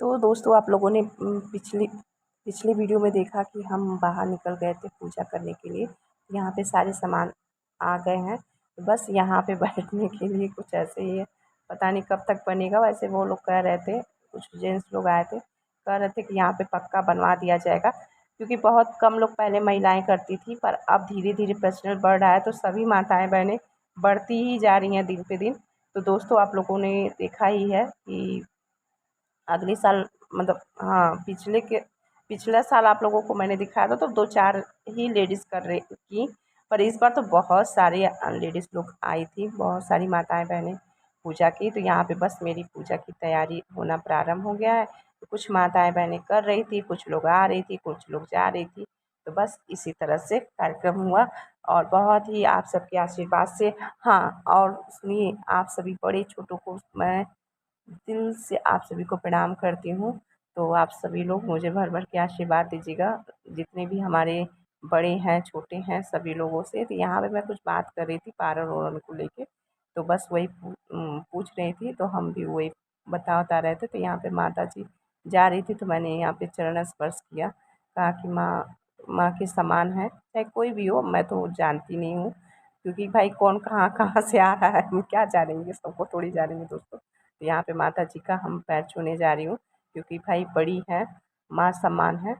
तो दोस्तों आप लोगों ने पिछली वीडियो में देखा कि हम बाहर निकल गए थे पूजा करने के लिए। यहाँ पे सारे सामान आ गए हैं। तो बस यहाँ पे बैठने के लिए कुछ ऐसे ही है, पता नहीं कब तक बनेगा। वैसे वो लोग कह रहे थे, कुछ जेंट्स लोग आए थे, कह रहे थे कि यहाँ पे पक्का बनवा दिया जाएगा, क्योंकि बहुत कम लोग पहले महिलाएं करती थी, पर अब धीरे धीरे प्रचलन बढ़ रहा है, तो सभी माताएं बहनें बढ़ती ही जा रही हैं दिन पे दिन। तो दोस्तों आप लोगों ने देखा ही है कि अगले साल, मतलब हाँ, पिछले साल आप लोगों को मैंने दिखाया था, तो 2-4 ही लेडीज़ कर रही थी, पर इस बार तो बहुत सारी लेडीज़ लोग आई थी, बहुत सारी माताएं बहनें पूजा की। तो यहाँ पे बस मेरी पूजा की तैयारी होना प्रारंभ हो गया है। तो कुछ माताएं बहनें कर रही थी, कुछ लोग आ रही थी, कुछ लोग जा रही थी। तो बस इसी तरह से कार्यक्रम हुआ, और बहुत ही आप सबके आशीर्वाद से। हाँ, और सुनिए, आप सभी बड़े छोटों को मैं दिल से आप सभी को प्रणाम करती हूँ। तो आप सभी लोग मुझे भर भर के आशीर्वाद दीजिएगा, जितने भी हमारे बड़े हैं छोटे हैं सभी लोगों से। तो यहाँ पे मैं कुछ बात कर रही थी पारण वारण को लेके, तो बस वही पूछ रही थी, तो हम भी वही बता रहे थे। तो यहाँ पे माता जी जा रही थी, तो मैंने यहाँ पे चरण स्पर्श किया, कहा कि माँ, माँ के समान है, चाहे कोई भी हो, मैं तो जानती नहीं हूँ, क्योंकि भाई कौन कहाँ कहाँ से आ रहा है हम क्या जानेंगे, सबको थोड़ी जानेंगे दोस्तों। तो यहाँ पे माता जी का हम पैर छूने जा रही हूँ, क्योंकि भाई बड़ी है, माँ सम्मान है।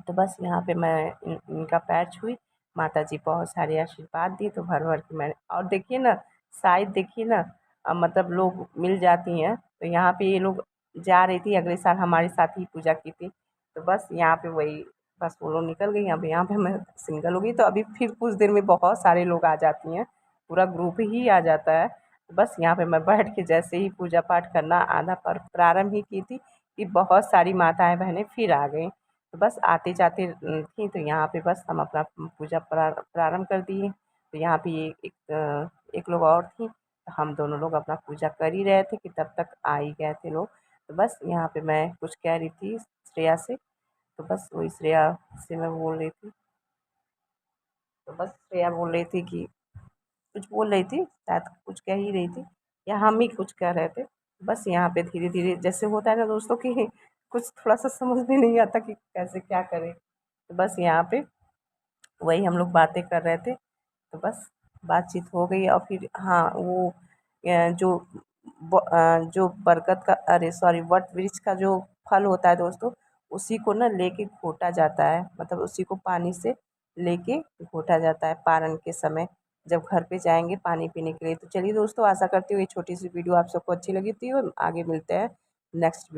तो बस यहाँ पे मैं इनका पैर छुई, माता जी बहुत सारे आशीर्वाद दिए, तो भर भर के मैंने, और देखिए ना, शायद देखिए ना, मतलब लोग मिल जाती हैं। तो यहाँ पे ये लोग जा रही थी, अगले साल हमारे साथ ही पूजा की थी। तो बस यहाँ पे वही, बस वो लोग निकल गई, अब यहाँ पे मैं सिंगल हो गई। तो अभी फिर कुछ देर में बहुत सारे लोग आ जाती हैं, पूरा ग्रुप ही आ जाता है। तो बस यहाँ पे मैं बैठ के जैसे ही पूजा पाठ करना आधा पर प्रारंभ ही की थी, कि बहुत सारी माताएं बहनें फिर आ गई। तो बस आते जाते थी, तो यहाँ पे बस हम अपना पूजा प्रारंभ कर दिए। तो यहाँ पे एक लोग और थी, तो हम दोनों लोग अपना पूजा कर ही रहे थे कि तब तक आ ही गए थे लोग। तो बस यहाँ पे मैं कुछ कह रही थी श्रेया से, तो बस वही श्रेया से मैं बोल रही थी। तो बस श्रेया बोल रही थी कि कुछ बोल रही थी, शायद कुछ कह ही रही थी, या हम ही कुछ कह रहे थे। बस यहाँ पे धीरे धीरे जैसे होता है ना दोस्तों कि कुछ थोड़ा सा समझ में नहीं आता कि कैसे क्या करें। तो बस यहाँ पे वही हम लोग बातें कर रहे थे। तो बस बातचीत हो गई, और फिर हाँ, वो जो बरगद का, अरे सॉरी, वट वृक्ष का जो फल होता है दोस्तों, उसी को ना लेके घोटा जाता है, मतलब उसी को पानी से लेके घोटा जाता है पारण के समय, जब घर पे जाएंगे पानी पीने के लिए। तो चलिए दोस्तों, आशा करती हूँ ये छोटी सी वीडियो आप सबको अच्छी लगी थी, और आगे मिलते हैं नेक्स्ट वीडियो।